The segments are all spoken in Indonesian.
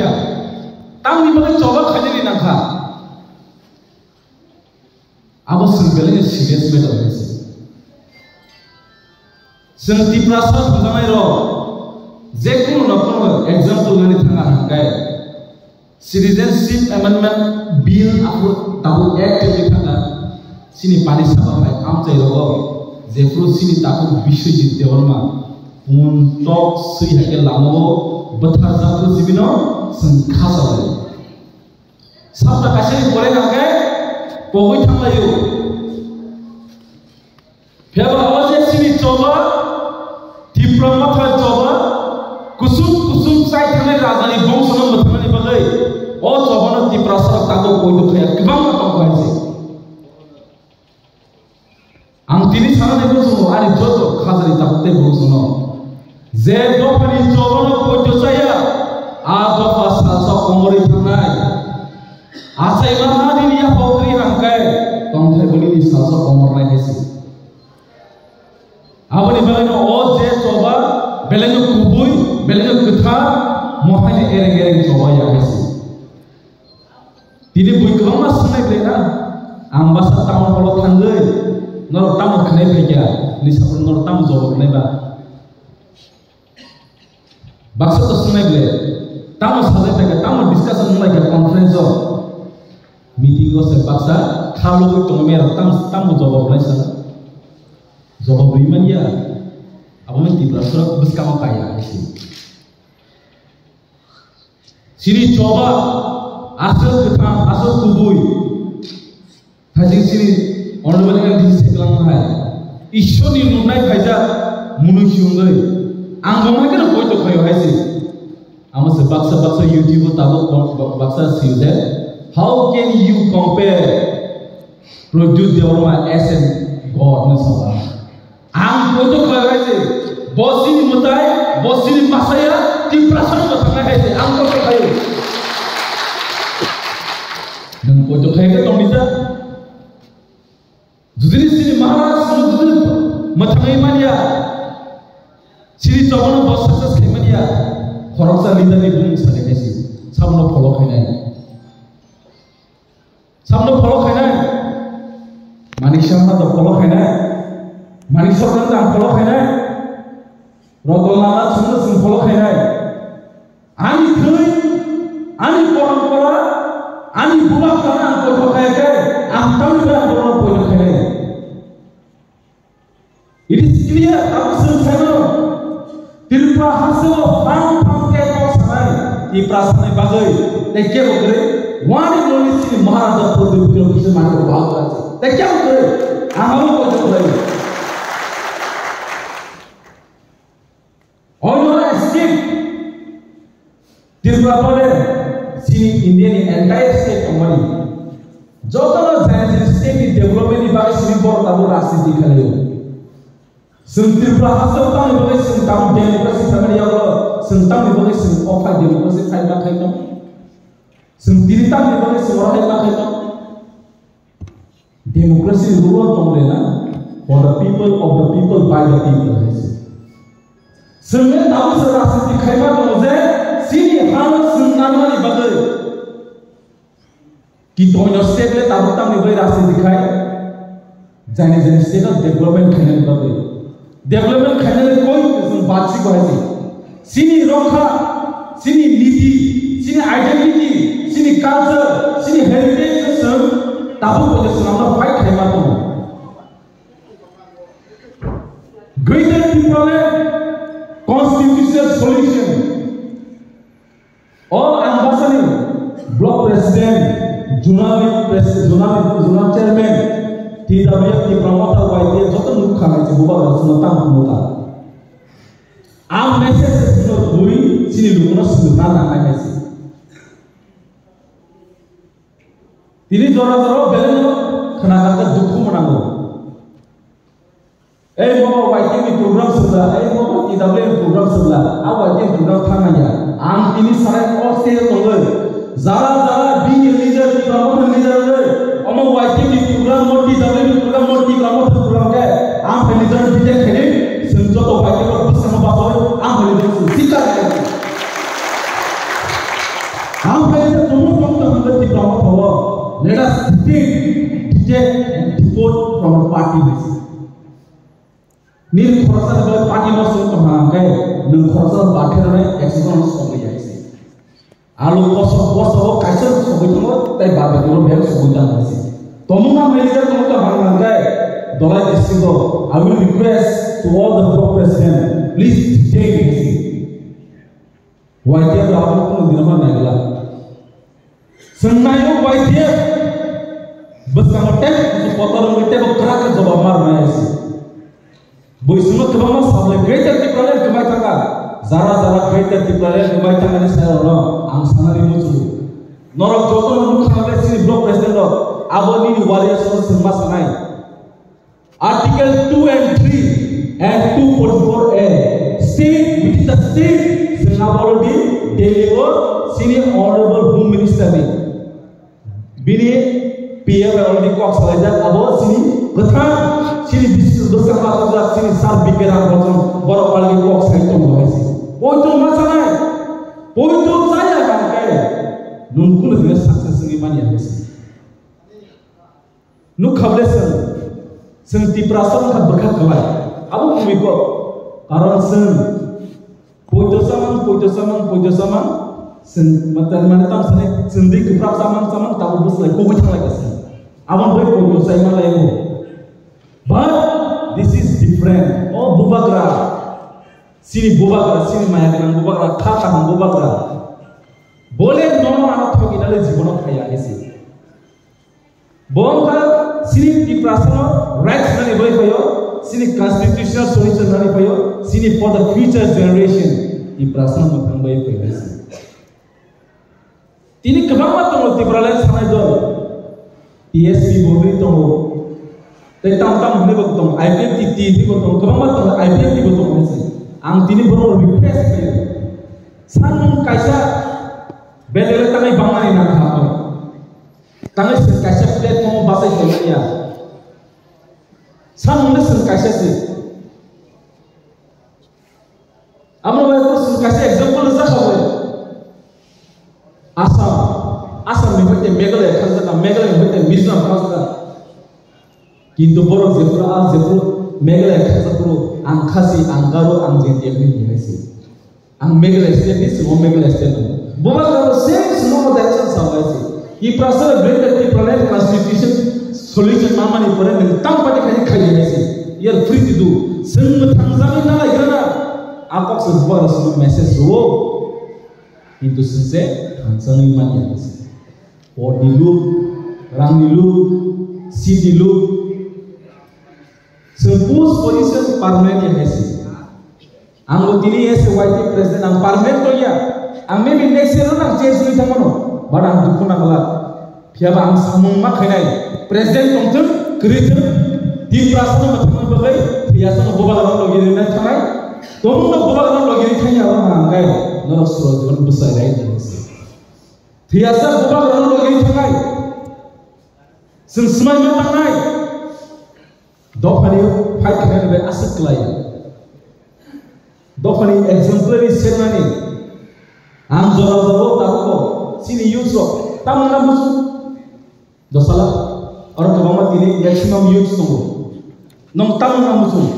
खाया तांग नि बगे चौबा खाने नि नाखा अब सुनबेले ने सीरियस में दो संति प्रासा बुझानाय रो जेकुनु नकुनु एग्जाम्पल गनि थांगा हांगाय सिटीजनशिप अमेंडमेंट बिल आपु ताबु एक्ट नि थांगा सिनि पानि साबा भाई आमचाय रो जेफ्रु सिनि ताकु बिश्वजित देवरमा पुन टॉक सई हाके लामो बथा जाफ्रु सिबिनो संखासाय साबता कासे बोले हांगाय पगै थांलायो फेबा अजे सिनि चोबा दिप्रमा था चोबा कुसुम साइ थानाय राजानि बंशनो मथानानि बागै अ चोबानो दिप्रासा तागो कोइदो खाया गोबां माथाव खायसे आं दिनै सानानै बुङो आरो जतो खाजानि ताकते बुङो जे दफानि चोबानो कोइदो जाया आ दफा सासा कमरै थानाय आसाय माहारिनि आफावरि हांखाय तंथाय बलिनि सासा कमरनाय हेसि आबनि बागैनो अ जे चोबा बेलेनो कुबुय बेलेनो कथा मोहायने एरें चोबाया हेसि दिनै बुय गोबां मा सोंनाय बेना आं बासा टाउन हलाव थांगै नर टाउन खनाय फैया निसाफोर नर टाउन जब खनायबा बाक्सा तो सोंनाय बे टाउन साजाय फैया टाउन डिस्कशन लायक कॉन्फ्रेंस मीटिंग से बाक्सा खालो तो मेरा टाउन जब खनायसा जवाब बeriman ya apa mesti berasal bersama kaya sini coba asal ketang asal tubuh hajing sini orang banyak yang disekelang hai isu ni nunai kaja manusia ngai anggama kan koi to kayo hai sih ama se baksa YouTube tahu baksa siuze how can you compare produce dewarma as a God ni sabah ang koto kaya se bosini mutai bosini masaya di prasana matanga hai se ang koto kaya dan koto kaya ke tomita judini sini maharaj sunu judini matanga imania sini cobono bos success imania khoroksa leader ni bung sane hai se sabno follow khainai manik sharma to follow khainai Manik Sordan tak follow khainai Rodolana sung follow khainai ani thoi ani parampara ani bulak kana ko khaike am tam na ko follow khainai it is clear absent channel tilpa haso pam ke ko sanai I prasane bagai te ke bogre wani loni sini maharaja prodhu ko kise man ko bhag rache te kya bogre amalo ko bogre Tirupura sini Indian entire state company. Jotano Zayan state development ibagai sini bor tabu rasi dikhalayo. Tirupura hasil tang ibagai sentang demokrasi family yago sentang ibagai sent offer demokrasi kaiba kaito. Sentiritang ibagai semora kaiba kaito. Demokrasi rule tomlena for the people by the people. Sebenarnya tahu serasi dikhaiba tomze sini hal senamani bagai kita punya state le tabu tam ni bagai rasi dikhai jane state of development khaine bagai development khaine le koi किस्म बात सी को है sini rokha sini niti sini identity sini culture sini heritage system tabu ko senamna fight khaima to greater people constitutional solution all ambassador block president zonal chairman TWF ki promoter waite joto mukha hai buba rasuna tam muta am message no dui sini lumuna sunna na hai si tini jora beleno khana ka dukhu manango baba waite ni program sebelah baba TWF program sebelah waite program thamanya am tini sarai all state tongoi zara being a leader promoter leader omo waite ni program moti TWF program moti promoter program ke am leader bide khene senjo to waite ko bersama baboy am leader sikar Ang kaya tumutong tanggal di promo tawa. Let us detect and deport from the party list. Nil khorsa ba party masuk kemangkai, nung khorsa bakhir na exercise sobi jaisi. Alu koso kaisar sobi tamo, tay babe dulu bel sobi jaisi. Tomuna melihat tamo kemangkai, dolai disibo. I will request to all the pro-president, please take it. YTF Rahul pun dinama nagla. Senayu YTF bersama tek untuk potong kita bergerak ke Jawa Barat sih. Boy semua kemana sampai greater tipalnya kemana tangga. Zara greater tipalnya kemana tangga ni saya orang angsana ni muncul. Norok jodoh nunggu khamle sini blok presiden lo. Aboni ni warrior semua sanai. Article 2 and 3 and 244A state within the state. Senapolo di deliver sini honorable home minister ni. Bini PM already kok selesai. Abo sini betul sini bisnis besar macam sini sar bikiran macam baru already kok selesai tu macam. Poin macam ni. Poin saya kan kaya. Nunggu lagi sukses ni mana ya sih. Nuk khabar sen tiprasan kan berkat kawai. Abo kami kok karena sen Pojo samang, matan mana tam sana sendi keprap samang tahu bus lagi, kau lagi sih. Awan boleh pojo saya malah yang but this is different. Oh bubagra, sini maya dengan bubagra, kata bubagra. Boleh nono anak tu kita le jibono kaya isi. Bongkar sini di prasana rights nani boleh kayo. Sini constitutional solution nani payo, sini for the future generation di prasana matang bayi payo. Tini kebangga tunggu di peralatan sana itu, TSP boleh tunggu, tam boleh tunggu, IPM TV tunggu, kebangga tunggu IPM TV tunggu sih. Ang tini baru request payo, san kaisa bedel tangai bangani nak apa, tangai kaisa platform bahasa Indonesia. San listen kaisa sih. Amro itu kaisa example sahaja. Asam memang Meghalaya khaskan, Meghalaya memang Mizoram khaskan. Kintu boros Zephyr Meghalaya khaskan puro angkasi anggaru angjentia ini sih. Ang Meghalaya state ni semua Meghalaya state. Bukan kalau same semua direction sama sih. Ini prasana berita di peralatan constitution solution mama ni pernah tentang pada kaya sih. Ia free itu. Semua Tanzania nala igana. Apa sebuah semua message lo itu selesai Tanzania mana sih. Or dilu, rang dilu, si dilu. Semua position permanent ya sih. Anggot ini ya sebagai presiden ang permanent tu ya. Ang maybe next year orang change ni sama no. Barang tu pun nak lah. Siapa ang samung mak kenai. Presiden tongtun kerja di prasana macam bagai biasa ngobal orang lagi ni nak kenai. Tolong ngobal orang lagi ni kenai orang angkai. Nora surat dengan besar lain jenis. Biasa ngobal orang lagi ni kenai. Semai macam kenai. Dokani fight kenai lebih asik kelaya. Dokani exemplary ceremony. Ang joro tahu sini Yusuf. Tamu nama musuh. Dosalah orang kebamat ini maximum youth tunggu. Nong tamu nama musuh.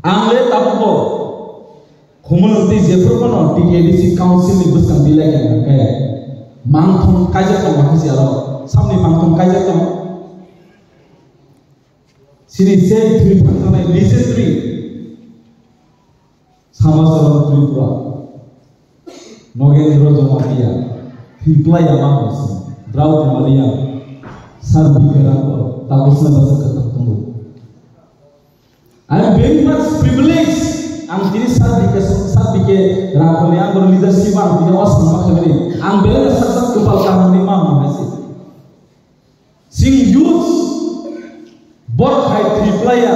Angle tapu community Zephyr kono TKDC council ni buskan bilai kan kayak mangthong kaja tong mahasi alo. Samne mangthong kaja tong. Sini say 3 Tanzania listen 3. Sama Tripura. Nogendro Jomatia. Reply apa sih? Draw Maria. Sarbi kerana tapos na basa ketemu. I am very much privileged. Ang tini sarbi ke rakyat yang berleadership ang tidak awesome makhluk. Ang bela sasak kepala kami mama masih. Sing youth bor hai triplaya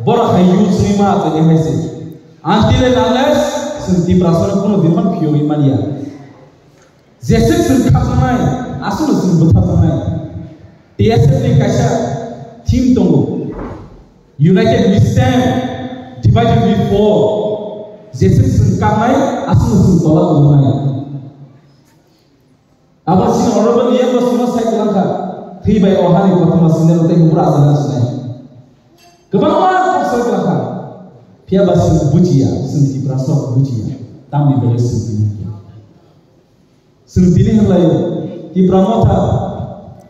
bor hai youth lima atau masih. Until and unless senti perasaan kuno diman pio imania. Jesse sen kasanai, asul sen betasanai. TSF ni kaisa team tunggu. United we stand, divided we fall. जेसे sengkangai asal sengkola tunai. Apa sih orang beli yang semua saya kelangka, tiba orang itu pertama sini nanti kubur asalan sunai. Kebanyakan saya kelangka, dia bahasa bujia, senti perasaan bujia, tapi beli senti. Senti yang lain, di pramota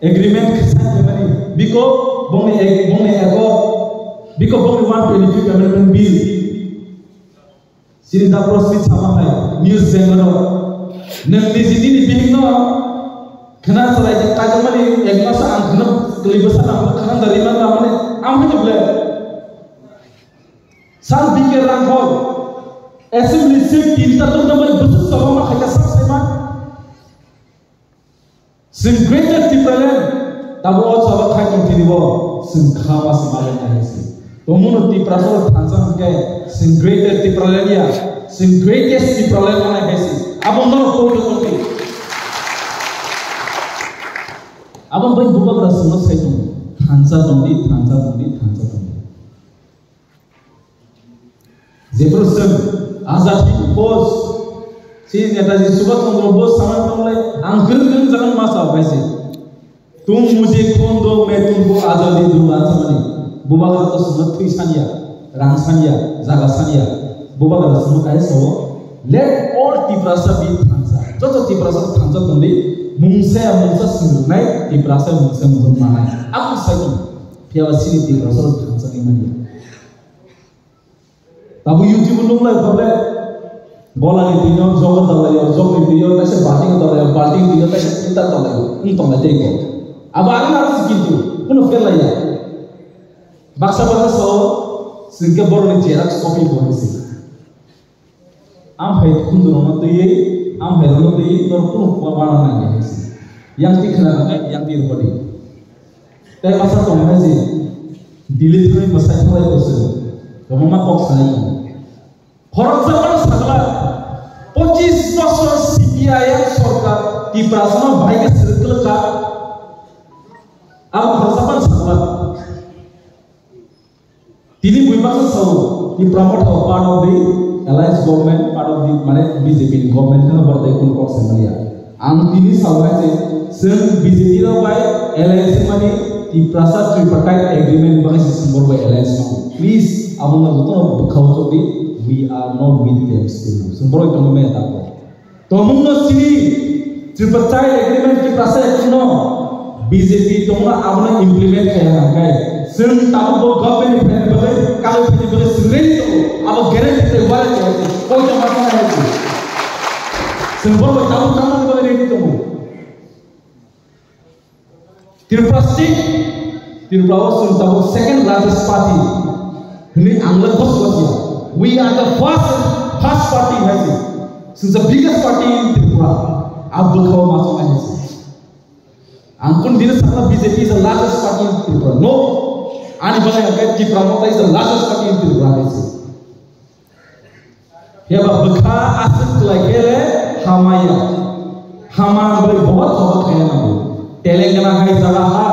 agreement kesan yang mana, biko bongi ekor, biko bongi want to benefit amendment bill. Sini tak prosmit sama hai, news Bangalore. Nang di sini di no, kena selai kaca mana, yang masa angkana kelibasan apa, kena dari mana mana, am hanya boleh. Saat pikir rangkol, assembly seat kita tu nampak betul sama macam kasar sama. Sing greater tipalen, tahu orang sahabat kaya continue, sing khawa semalam nasi. Tomuno tiprasol tansan ke sing greater tipralelia sing greatest tipralen mana hesi abang nol kau tu abang bayi buka berasa semua saya tu tansa dondi Jefferson Azad itu bos si Netaji Subhas Chandra Bose sama mulai angker jangan masa hesi तुम मुझे खून दो मैं तुमको आजादी दूंगा समझे बुबा का तो सुनत थी सानिया रांग सानिया जागा सानिया बुबा का सुनत है सो let all tiprasa be thansa जो tiprasa thansa तुमने मुंसे सुननाई tiprasa मुंसे माना अब सही फिर वैसी tiprasa thansa नहीं मानिया तब YouTube नूंगला कबले bola ni tino jogo tino तैसे batting tino तैसे kita tolayo ini tolak deh kok अब आगे harus segitu, puno fail lah ya. Baksa so, singkat baru ni jerak copy boleh sih. Am hai kundu nama tu ye, am hai nama tu ye, nor puno warna lagi sih. Yang tikhna, yang tirupadi. Tapi masa tu mana sih? Delete tu masa itu lagi tu, kamu mak box lagi. Orang zaman sekarang, 25% CPI sorka di perasaan baik circle ka. Apa persamaan sahabat? Ini bukan sahaja di promote part of the alliance government, part of the mana BJP government kan berarti ikut kok semuanya. Ini sahaja sen BJP rapai alliance mana di prasat tripartite agreement bagi sumber by alliance mana. Please, abang betul kau tu we are not with them still. Sumber itu mana tak? Tomuno sini tripartite agreement di prasat itu no. BJP itu mah abang implement kayak sen tahu government ini boleh kalau ini boleh sendiri tu abang guarantee itu boleh jadi kau cuma mana itu sen boleh tahu kamu boleh itu Tirupati sen tahu second largest party ini Anglo Cosmosia we are the first party hasil since the biggest party in Tripura abang kau masuk hasil Angkun dina sana BJP is the largest party in Tripura. No, ani bala yang di Pramota is the largest party in Tripura. Ya bakha asal lagele hamaya, hama beri बहुत बहुत kaya nabu. Telangana hai jaga ha,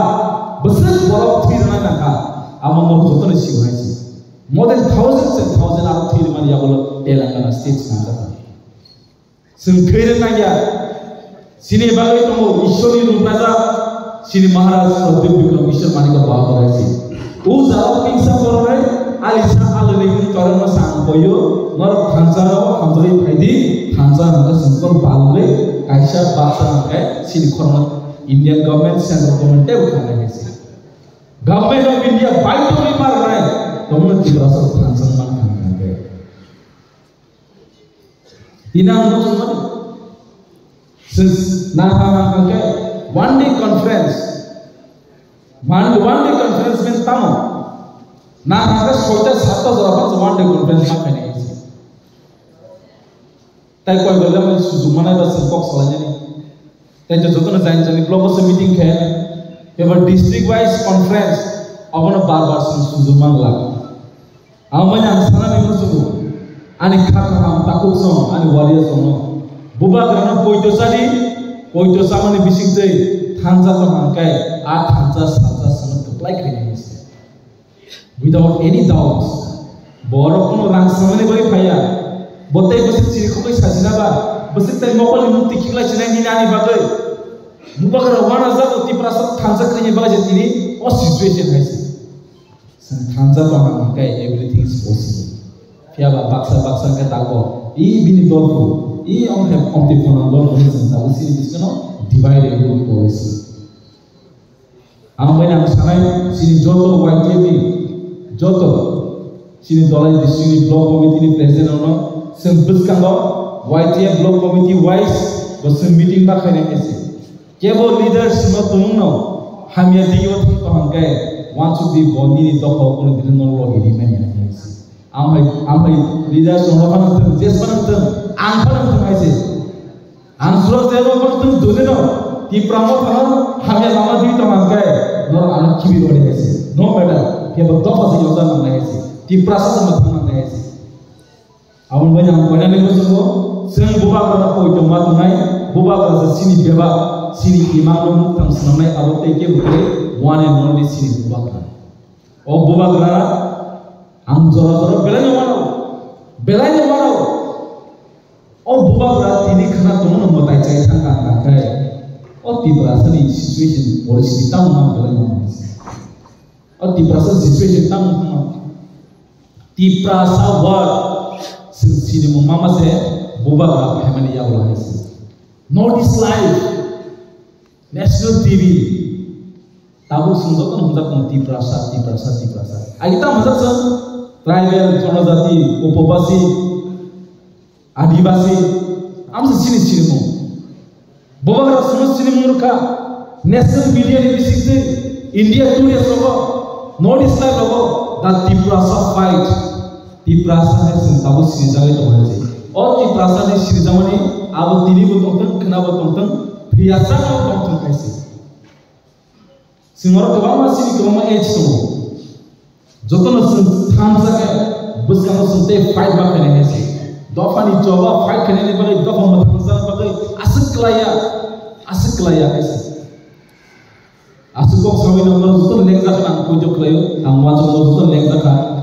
besar borok thir mana nakha. Amam mau jotono siu hai si. More than thousands and thousands aru thir mana ya bolo Telangana state sana. Sengkir naya, sini bagai tomo Ishwari Rupaja. Sini Maharaj Pratip Vikram Vishal Mani ka bawa rasi. Uza pingsa korre alisa alani karena sangkoyo nor thansa hamdoi phaidi thansa nanga sangkor balwe kaisa baksa nanga sini korma Indian government central government te ukhana hai. Government of India by to be mar rahe tomo tibrasa thansa man khana hai. Tina mo since na ha one day conference means tamu na ada soita satu orang one day conference apa ni tapi kalau dalam sumana ada sengkok salahnya ni tapi jatuh na jain jani global meeting kaya ever district wise conference awak bar suzuman lag awaknya sana memang sugu ani kham takut sono ani warrior sono buba karena poito sama ni bising teh thansa to hangkai thansa sangat keplai kaya without any doubts borok pun orang sama ni bagi kaya botai besi ciri kukai sajina ba besi tai mokol mukti kikla cina ni nani bagai mubakar wana za uti prasat thansa kini bagai jatini o situation hai thansa to hang kai everything is possible fiaba baksa ka tako I bini dolko I on have competition dolko ni sa usi diskono divide into policy ambai nam sanai sini joto YTB joto sini dolai district block committee ni president ono sembus kanggo YTB block committee wise bosem meeting ba khane ese kebo leaders no tumno hamya diyo thum to hangkai want to be boni ni dokho kono din no lo gidi men ese ambai leaders no kan tum jes ban tum ang ban tum ese ansro zero ban tum dole no ti promote hano hamya lama di to hangkai no anak kibi ode ese no matter kebo dokho se yoga nam ese ti prasa sama thang nam ese amun banyak kona ni musuh seng buka kena koi to matungai buka kena sini beba sini imam lo mutang senamai abote ke bukre one and only sini buka kena oh buka kena am jora belanya mana oh buka kena tini kena tuh nomor tai cai tangka kai oh tiba asal situation polisi tahu mana belanya mana oh tiba asal situation tahu mana tiba asal word sini mama se boba ka family ya bola ese notice live national TV tabu sungguh kan hundak ti prasa agita hundak san tribal jonojati upobasi adivasi amse sini mo boba ka suno sini murka national media ni bisikte India today logo notice live logo that ti prasa fight ti prasa ne tabu sini jaga to bhaje और ती प्रासा ने श्री जमनी आब तिनी को तंतन खना को तंतन प्रियासा को तंतन कैसे सिंगर को बामा सिनी को बामा एच तो जतन स्थान सके बस का सुनते फाइट बा करने है से दोफानी चोबा फाइट करने ने बगे दोफा मतंसा बगे असकलाया कैसे असको समय नंबर तो लेंगा का को जो क्लायो हम वाजो तो लेंगा का